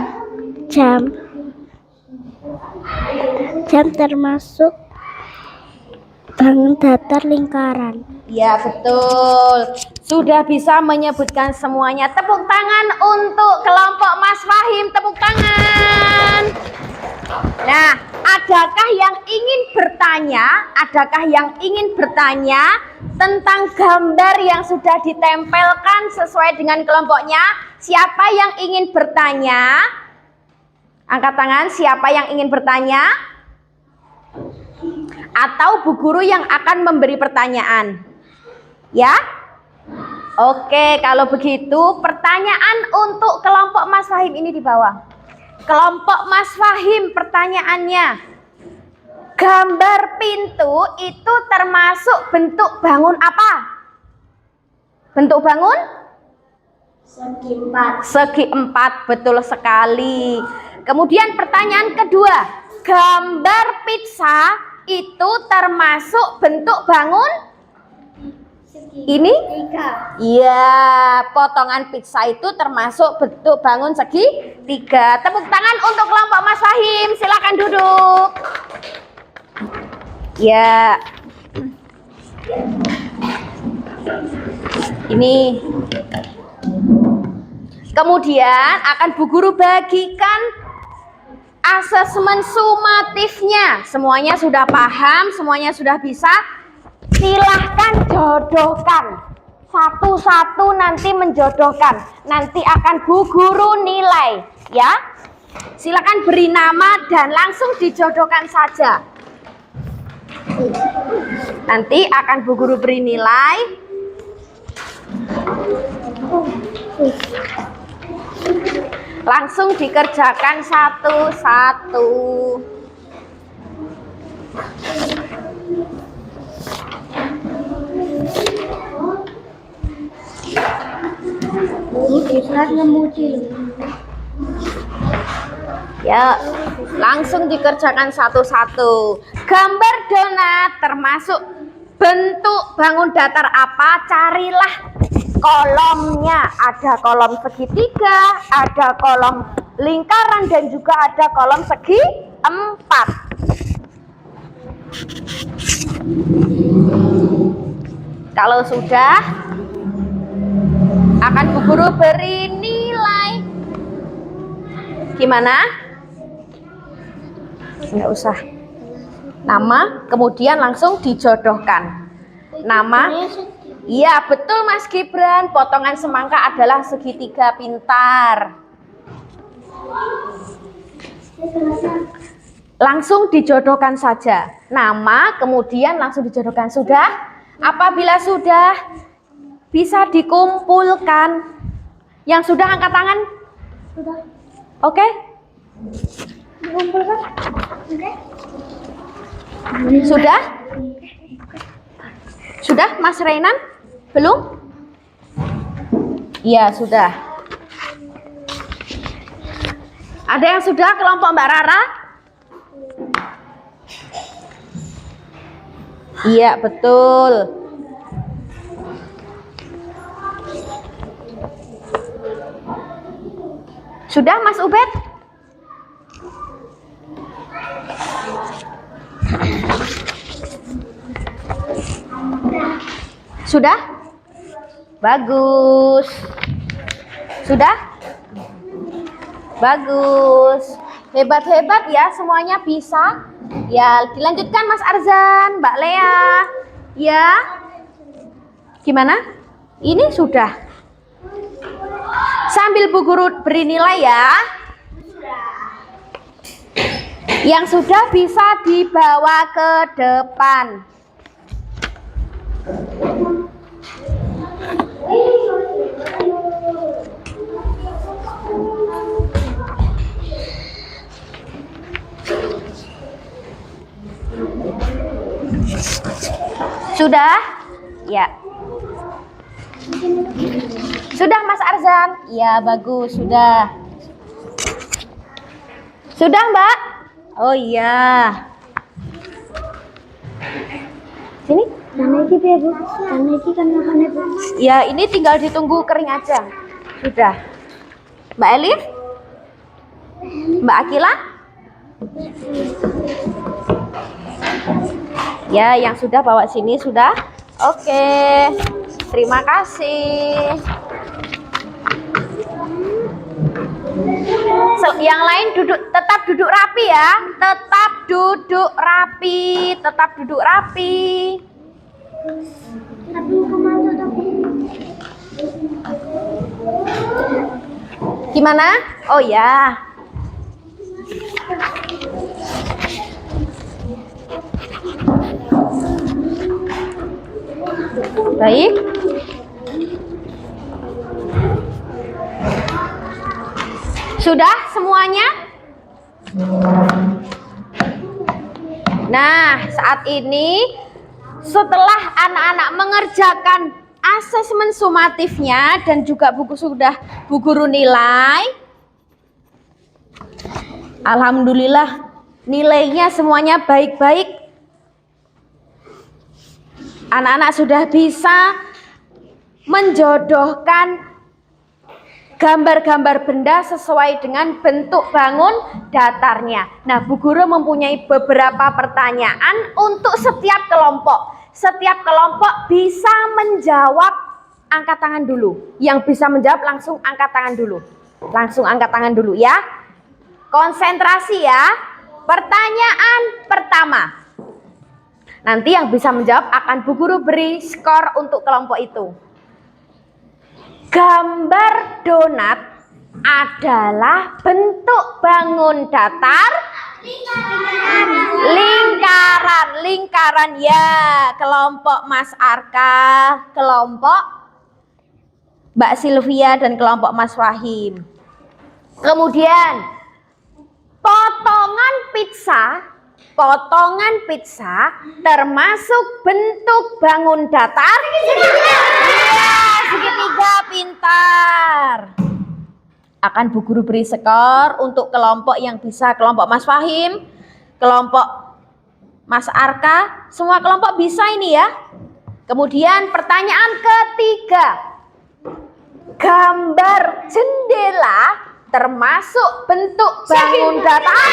Jam termasuk bangun datar lingkaran. Ya, betul. Sudah bisa menyebutkan semuanya. Tepuk tangan untuk kelompok Mas Fahim. Tepuk tangan. Nah, adakah yang ingin bertanya? Adakah yang ingin bertanya tentang gambar yang sudah ditempelkan sesuai dengan kelompoknya? Siapa yang ingin bertanya? Angkat tangan, siapa yang ingin bertanya? Atau Bu Guru yang akan memberi pertanyaan? Ya? Oke, kalau begitu pertanyaan untuk kelompok Mas Fahim ini di bawah. Kelompok Mas Fahim, pertanyaannya. Gambar pintu itu termasuk bentuk bangun apa? Bentuk bangun? Segi 4. Segi 4, betul sekali. Kemudian pertanyaan kedua. Gambar pizza itu termasuk bentuk bangun? Ini? 3. Iya, potongan pizza itu termasuk bentuk bangun segi 3. Tepuk tangan untuk kelompok Mas Fahim. Silakan duduk. Ya. Ini. Kemudian akan Bu Guru bagikan asesmen sumatifnya. Semuanya sudah paham, semuanya sudah bisa. Silahkan jodohkan. Satu-satu nanti menjodohkan. Nanti akan Bu Guru nilai, ya. Silakan beri nama dan langsung dijodohkan saja. Nanti akan Bu Guru beri nilai. Langsung dikerjakan satu-satu. Ya, langsung dikerjakan satu-satu. Gambar donat termasuk bentuk bangun datar apa? Carilah kolomnya. Ada kolom segitiga, ada kolom lingkaran, dan juga ada kolom segi 4. Kalau sudah, akan Bu Guru beri nilai. Gimana? Enggak usah. Nama, kemudian langsung dijodohkan. Nama. Iya, betul Mas Gibran. Potongan semangka adalah segitiga pintar. Langsung dijodohkan saja. Nama, kemudian langsung dijodohkan. Sudah? Apabila sudah, bisa dikumpulkan. Yang sudah angkat tangan? Sudah. Oke? Dikumpulkan? Oke. Sudah? Sudah, Mas Rainan? Belum? Iya, sudah. Ada yang sudah, kelompok Mbak Rara? Iya, betul. Sudah, Mas Ubed? Sudah? Bagus. Sudah? Bagus. Hebat-hebat ya, semuanya bisa. Ya, dilanjutkan Mas Arzan, Mbak Lea. Ya. Gimana? Ini sudah. Sambil Bu Guru beri nilai ya. Yang sudah bisa dibawa ke depan. Sudah? Ya. Sudah Mas Arzan? Ya, bagus, sudah. Sudah, Mbak? Oh iya. Sini. Tanah iki piye, Bu? Tanah iki kan makane, Bu. Ya, ini tinggal ditunggu kering aja. Sudah. Mbak Elif? Mbak Akila? Ya, yang sudah bawa sini sudah. Oke. Terima kasih. Yang lain tetap duduk rapi ya. Tetap duduk rapi, tetap duduk rapi. Tapi kemana tapi? Gimana? Oh ya. Baik. Sudah semuanya? Nah, saat ini setelah anak-anak mengerjakan asesmen sumatifnya dan juga Bu Guru nilai, alhamdulillah nilainya semuanya baik-baik. Anak-anak sudah bisa menjodohkan gambar-gambar benda sesuai dengan bentuk bangun datarnya. Nah, Bu Guru mempunyai beberapa pertanyaan untuk setiap kelompok. Setiap kelompok bisa menjawab, angkat tangan dulu. Yang bisa menjawab langsung angkat tangan dulu. Langsung angkat tangan dulu ya. Konsentrasi ya. Pertanyaan pertama. Nanti yang bisa menjawab akan Bu Guru beri skor untuk kelompok itu. Gambar donat adalah bentuk bangun datar lingkaran ya. Kelompok Mas Arka, kelompok Mbak Sylvia dan kelompok Mas Wahim. Kemudian potongan pizza termasuk bentuk bangun datar. Segitiga, pintar. Akan Bu Guru beri skor untuk kelompok yang bisa, kelompok Mas Fahim, kelompok Mas Arka, semua kelompok bisa ini ya. Kemudian pertanyaan ketiga. Gambar jendela termasuk bentuk bangun datar.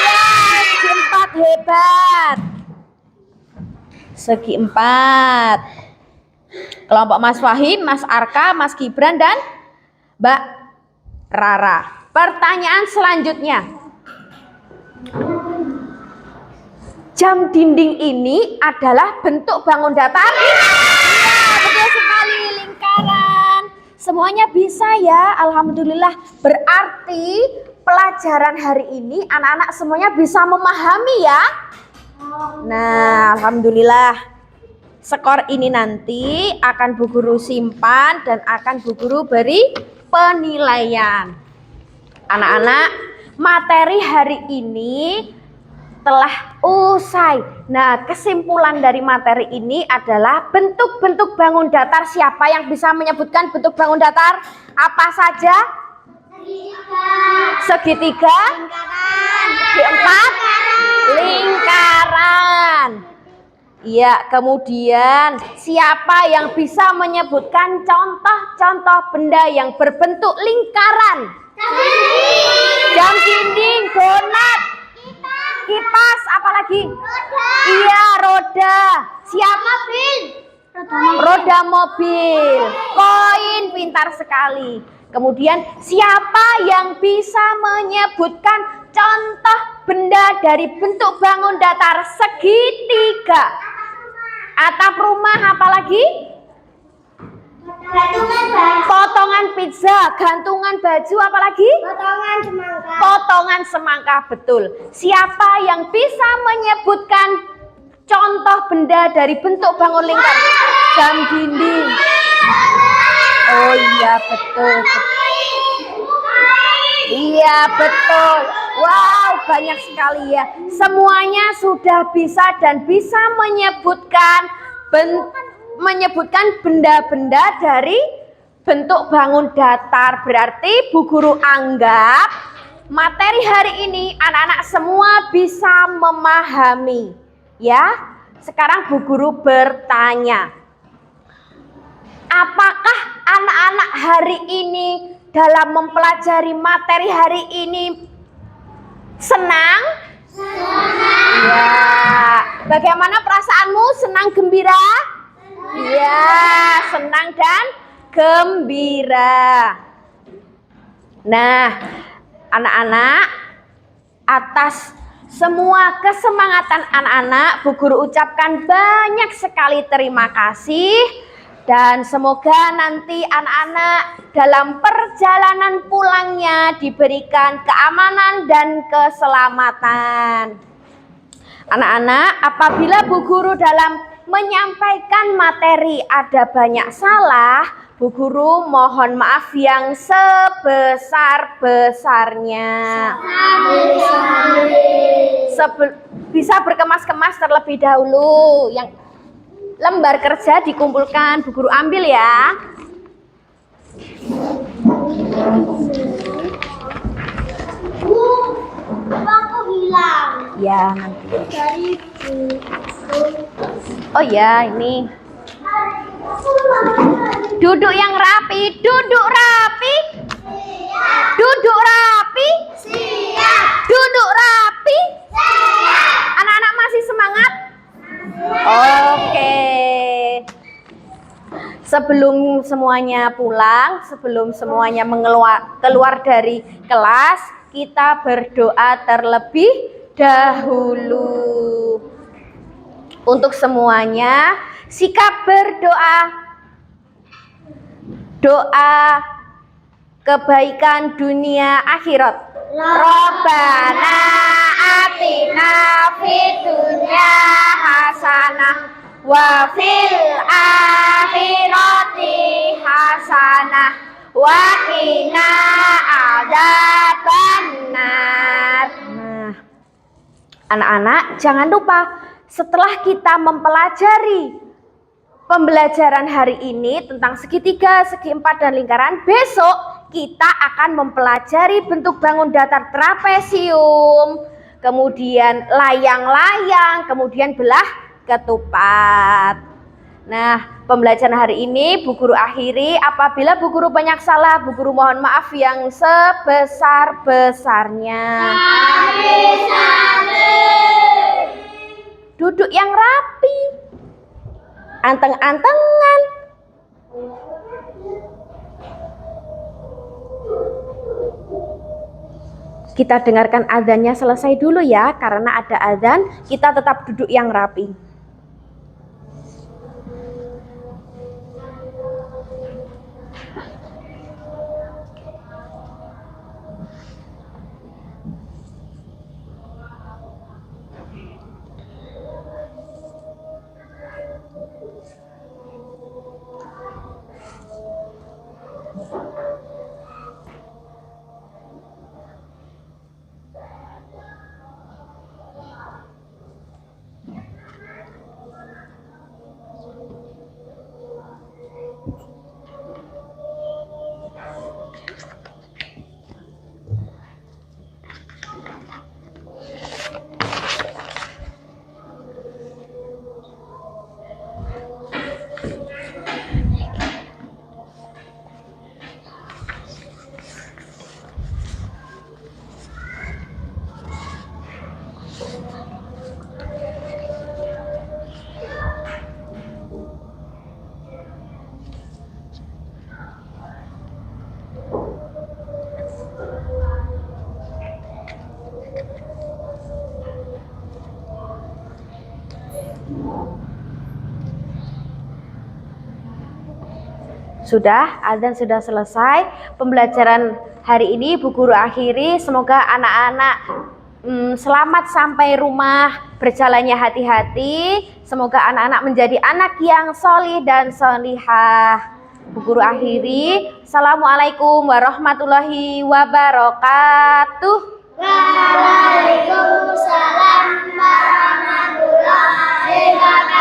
Ya, segi 4 hebat. Segi 4. Kelompok Mas Wahim, Mas Arka, Mas Gibran, dan Mbak Rara. Pertanyaan selanjutnya. Jam dinding ini adalah bentuk bangun datar? Ya, betul sekali, lingkaran. Semuanya bisa ya, alhamdulillah. Berarti pelajaran hari ini anak-anak semuanya bisa memahami ya. Nah, alhamdulillah. Skor ini nanti akan Bu Guru simpan dan akan Bu Guru beri penilaian. Anak-anak, materi hari ini telah usai. Nah, kesimpulan dari materi ini adalah bentuk-bentuk bangun datar. Siapa yang bisa menyebutkan bentuk bangun datar? Apa saja? Segitiga, segi 4, lingkaran. Ya, kemudian siapa yang bisa menyebutkan contoh-contoh benda yang berbentuk lingkaran? Jam dinding, donat, kipas, apalagi? Iya, roda. Siapa? Roda mobil. Koin, pintar sekali. Kemudian siapa yang bisa menyebutkan contoh benda dari bentuk bangun datar? Segitiga. Atap rumah, apalagi? Potongan pizza, gantungan baju, apalagi? Potongan semangka, betul. Siapa yang bisa menyebutkan contoh benda dari bentuk bangun lingkar? Jam dinding. Oh iya, betul. Iya, betul. Wow, banyak sekali ya. Semuanya sudah bisa dan bisa menyebutkan menyebutkan benda-benda dari bentuk bangun datar. Berarti Bu Guru anggap materi hari ini anak-anak semua bisa memahami. Ya, sekarang Bu Guru bertanya, apakah anak-anak hari ini dalam mempelajari materi hari ini senang? Ya, bagaimana perasaanmu? Senang, gembira? Ya, senang dan gembira. Nah, anak-anak, atas semua kesemangatan anak-anak, Bu Guru ucapkan banyak sekali terima kasih. Dan semoga nanti anak-anak dalam perjalanan pulangnya diberikan keamanan dan keselamatan. Anak-anak, apabila Bu Guru dalam menyampaikan materi ada banyak salah, Bu Guru mohon maaf yang sebesar-besarnya. Bisa berkemas-kemas terlebih dahulu. Yang lembar kerja dikumpulkan, Bu Guru ambil ya. Bangku hilang. Ya, nanti. Dari Oh ya, ini. Duduk yang rapi, duduk rapi. Duduk rapi. siap. Duduk rapi. Siap. Anak-anak masih semangat? Oke. Sebelum semuanya pulang, sebelum semuanya keluar dari kelas, kita berdoa terlebih dahulu. Untuk semuanya, sikap berdoa. Doa kebaikan dunia akhirat. Robbana atina fid dunya hasanah wa fil akhirati hasanah wa qina adzabannar. Nah, anak-anak jangan lupa setelah kita mempelajari pembelajaran hari ini tentang segitiga, segi empat dan lingkaran, besok kita akan mempelajari bentuk bangun datar trapesium, kemudian layang-layang, kemudian belah ketupat. Nah, pembelajaran hari ini Bu Guru akhiri. Apabila Bu Guru banyak salah, Bu Guru mohon maaf yang sebesar-besarnya. Duduk yang rapi, anteng-antengan. Kita dengarkan azannya selesai dulu ya, karena ada azan, kita tetap duduk yang rapi. Sudah, azan sudah selesai. Pembelajaran hari ini Bu Guru akhiri. Semoga anak-anak selamat sampai rumah, berjalannya hati-hati. Semoga anak-anak menjadi anak yang solih dan solihah. Bu Guru akhiri. Assalamualaikum warahmatullahi wabarakatuh. Waalaikumsalam warahmatullahi wabarakatuh.